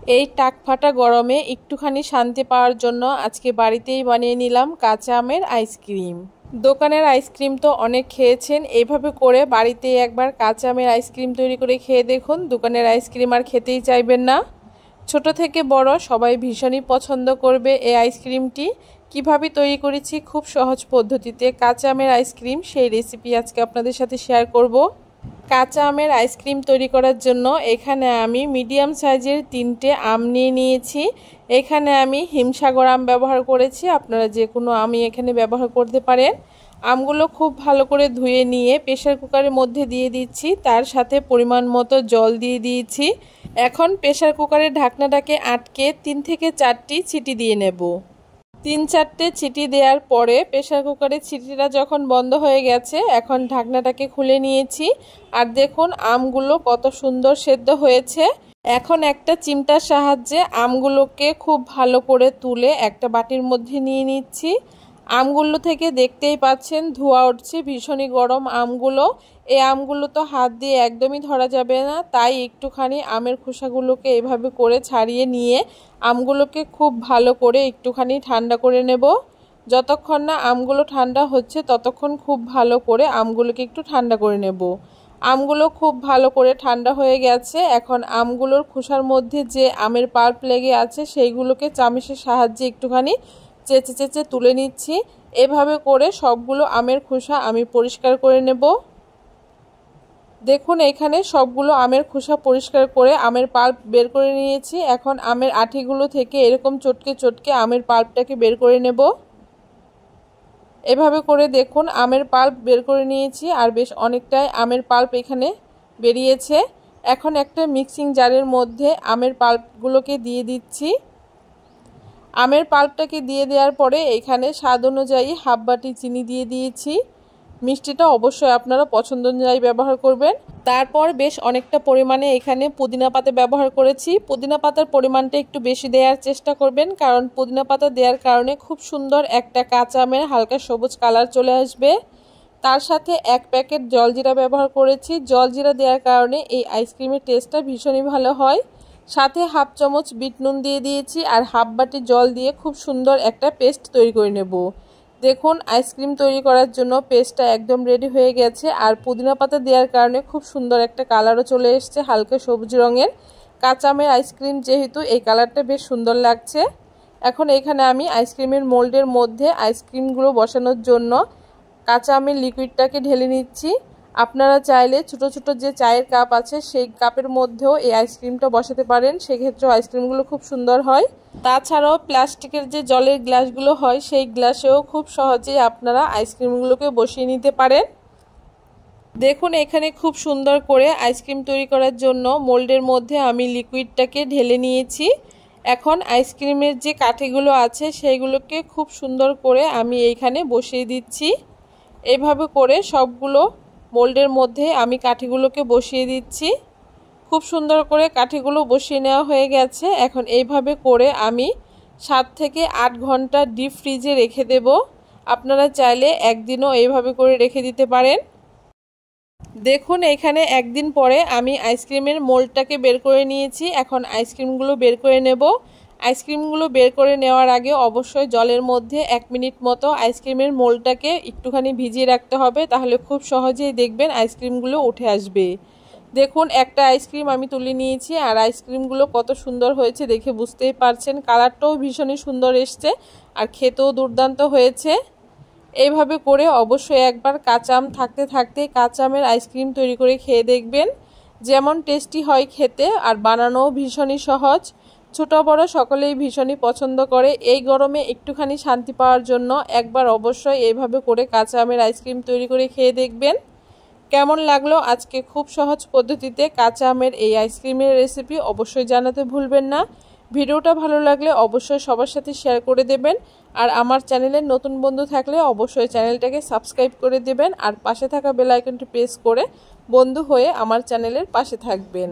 এই টাকফাটা গরমে একটুখানি শান্তি পাওয়ার জন্য আজকে বাড়িতেই বানিয়ে নিলাম কাঁচা আমের আইসক্রিম। দোকানের আইসক্রিম তো অনেক খেয়েছেন, এইভাবে করে বাড়িতেই একবার কাঁচা আমের আইসক্রিম তৈরি করে খেয়ে দেখুন। দোকানের আইসক্রিম আর খেতেই চাইবেন না। ছোট থেকে বড় সবাই ভীষণই পছন্দ করবে এই আইসক্রিমটি। কিভাবে তৈরি করেছি খুব সহজ পদ্ধতিতে কাঁচা আমের আইসক্রিম, সেই রেসিপি আজকে আপনাদের সাথে শেয়ার করব। কাঁচা আমের আইসক্রিম তৈরি করার জন্য এখানে আমি মিডিয়াম সাইজের 3টে আম নিয়ে নিয়েছি। এখানে আমি হিমসাগর আম ব্যবহার করেছি, আপনারা যে কোনো আমই এখানে ব্যবহার করতে পারেন। আমগুলো খুব ভালো করে ধুয়ে নিয়ে প্রেসার কুকারের মধ্যে দিয়ে দিচ্ছি, তার সাথে পরিমাণ মতো জল দিয়ে দিয়েছি। এখন প্রেসার কুকারের ঢাকনাটাকে আটকে 3 থেকে 4টি সিটি দিয়ে নেব। 3-4টে সিটি দেওয়ার পরে প্রেসার কুকারের সিটিটা যখন বন্ধ হয়ে গেছে, এখন ঢাকনাটাকে খুলে নিয়েছি। আর দেখুন আমগুলো কত সুন্দর সেদ্ধ হয়েছে। এখন একটা চিমটার সাহায্যে আমগুলোকে খুব ভালো করে তুলে একটা বাটির মধ্যে নিয়ে নিচ্ছি। আমগুলো থেকে দেখতেই পাচ্ছেন ধোঁয়া উঠছে, ভীষণই গরম আমগুলো। এই আমগুলো তো হাত দিয়ে একদমই ধরা যাবে না, তাই একটুখানি আমের খোসাগুলোকে এভাবে করে ছাড়িয়ে নিয়ে আমগুলোকে খুব ভালো করে একটুখানি ঠান্ডা করে নেব। যতক্ষণ না আমগুলো ঠান্ডা হচ্ছে ততক্ষণ খুব ভালো করে আমগুলোকে একটু ঠান্ডা করে নেব। আমগুলো খুব ভালো করে ঠান্ডা হয়ে গেছে। এখন আমগুলোর খোসার মধ্যে যে আমের পাল্প লেগে আছে সেইগুলোকে চামচের সাহায্যে একটুখানি চেঁচে চেঁচে তুলে নিচ্ছি। এভাবে করে সবগুলো আমের খোসা আমি পরিষ্কার করে নেব। দেখুন এখানে সবগুলো আমের খোসা পরিষ্কার করে আমের পাল্প বের করে নিয়েছি। এখন আমের আঠিগুলো থেকে এরকম চটকে চটকে আমের পাল্পটাকে বের করে নেব। এভাবে করে দেখুন আমের পাল্প বের করে নিয়েছি, আর বেশ অনেকটাই আমের পাল্প এখানে বেরিয়েছে। এখন একটা মিক্সিং জারের মধ্যে আমের পাল্পগুলোকে দিয়ে দিচ্ছি। আমের পাল্পটাকে দিয়ে দেওয়ার পরে এখানে স্বাদ অনুযায়ী হাফ বাটি চিনি দিয়ে দিয়েছি। মিষ্টিটা অবশ্যই আপনারা পছন্দ অনুযায়ী ব্যবহার করবেন। তারপর বেশ অনেকটা পরিমাণে এখানে পুদিনা পাতা ব্যবহার করেছি। পুদিনা পাতার পরিমাণটা একটু বেশি দেওয়ার চেষ্টা করবেন, কারণ পুদিনা পাতা দেওয়ার কারণে খুব সুন্দর একটা কাঁচা আমের হালকা সবুজ কালার চলে আসবে। তার সাথে 1 প্যাকেট জলজিরা ব্যবহার করেছি। জলজিরা দেওয়ার কারণে এই আইসক্রিমের টেস্টটা ভীষণই ভালো হয়। সাথে হাফ চামচ বিট নুন দিয়ে দিয়েছি, আর হাফ বাটি জল দিয়ে খুব সুন্দর একটা পেস্ট তৈরি করে নেব। দেখুন আইসক্রিম তৈরি করার জন্য পেস্টটা একদম রেডি হয়ে গেছে। আর পুদিনা পাতা দেওয়ার কারণে খুব সুন্দর একটা কালারও চলে এসছে, হালকা সবুজ রঙের। কাঁচা আমের আইসক্রিম যেহেতু এই কালারটা বেশ সুন্দর লাগছে। এখন এখানে আমি আইসক্রিমের মোল্ডের মধ্যে আইসক্রিমগুলো বসানোর জন্য কাঁচা আমের লিকুইডটাকে ঢেলে নিচ্ছি। আপনারা চাইলে ছোট ছোট যে চায়ের কাপ আছে সেই কাপের মধ্যেও এই আইসক্রিমটা বসাতে পারেন, সেক্ষেত্রেও আইসক্রিমগুলো খুব সুন্দর হয়। তাছাড়াও প্লাস্টিকের যে জলের গ্লাসগুলো হয় সেই গ্লাসেও খুব সহজেই আপনারা আইসক্রিমগুলোকে বসিয়ে নিতে পারেন। দেখুন এখানে খুব সুন্দর করে আইসক্রিম তৈরি করার জন্য মোল্ডের মধ্যে আমি লিকুইডটাকে ঢেলে নিয়েছি। এখন আইসক্রিমের যে কাঠিগুলো আছে সেইগুলোকে খুব সুন্দর করে আমি এইখানে বসিয়ে দিচ্ছি। এইভাবে করে সবগুলো মোল্ডের মধ্যে আমি কাঠিগুলোকে বসিয়ে দিচ্ছি। খুব সুন্দর করে কাঠিগুলো বসিয়ে নেওয়া হয়ে গেছে। এখন এইভাবে করে আমি 7 থেকে 8 ঘন্টা ডিপ ফ্রিজে রেখে দেব। আপনারা চাইলে একদিনও এইভাবে করে রেখে দিতে পারেন। দেখুন এখানে একদিন পরে আমি আইসক্রিমের মোল্ডটাকে বের করে নিয়েছি। এখন আইসক্রিমগুলো বের করে নেব। আইসক্রিমগুলো বের করে নেওয়ার আগে অবশ্যই জলের মধ্যে 1 মিনিট মতো আইসক্রিমের মোল্ডটাকে একটুখানি ভিজিয়ে রাখতে হবে, তাহলে খুব সহজেই দেখবেন আইসক্রিমগুলো উঠে আসবে। দেখুন একটা আইসক্রিম আমি তুলে নিয়েছি, আর আইসক্রিমগুলো কত সুন্দর হয়েছে দেখে বুঝতেই পারছেন। কালারটাও ভীষণই সুন্দর এসছে, আর খেতেও দুর্দান্ত হয়েছে। এইভাবে করে অবশ্যই একবার কাঁচা আম থাকতে থাকতে কাঁচা আমের আইসক্রিম তৈরি করে খেয়ে দেখবেন, যেমন টেস্টি হয় খেতে, আর বানানোও ভীষণই সহজ। ছোট বড় সকলেই ভীষণই পছন্দ করে। এই গরমে একটুখানি শান্তি পাওয়ার জন্য একবার অবশ্যই এইভাবে করে কাঁচা আমের আইসক্রিম তৈরি করে খেয়ে দেখবেন। কেমন লাগলো আজকে খুব সহজ পদ্ধতিতে কাঁচা আমের এই আইসক্রিমের রেসিপি অবশ্যই জানাতে ভুলবেন না। ভিডিওটা ভালো লাগলে অবশ্যই সবার সাথে শেয়ার করে দেবেন, আর আমার চ্যানেলের নতুন বন্ধু থাকলে অবশ্যই চ্যানেলটাকে সাবস্ক্রাইব করে দেবেন, আর পাশে থাকা বেল আইকনটি প্রেস করে বন্ধু হয়ে আমার চ্যানেলের পাশে থাকবেন।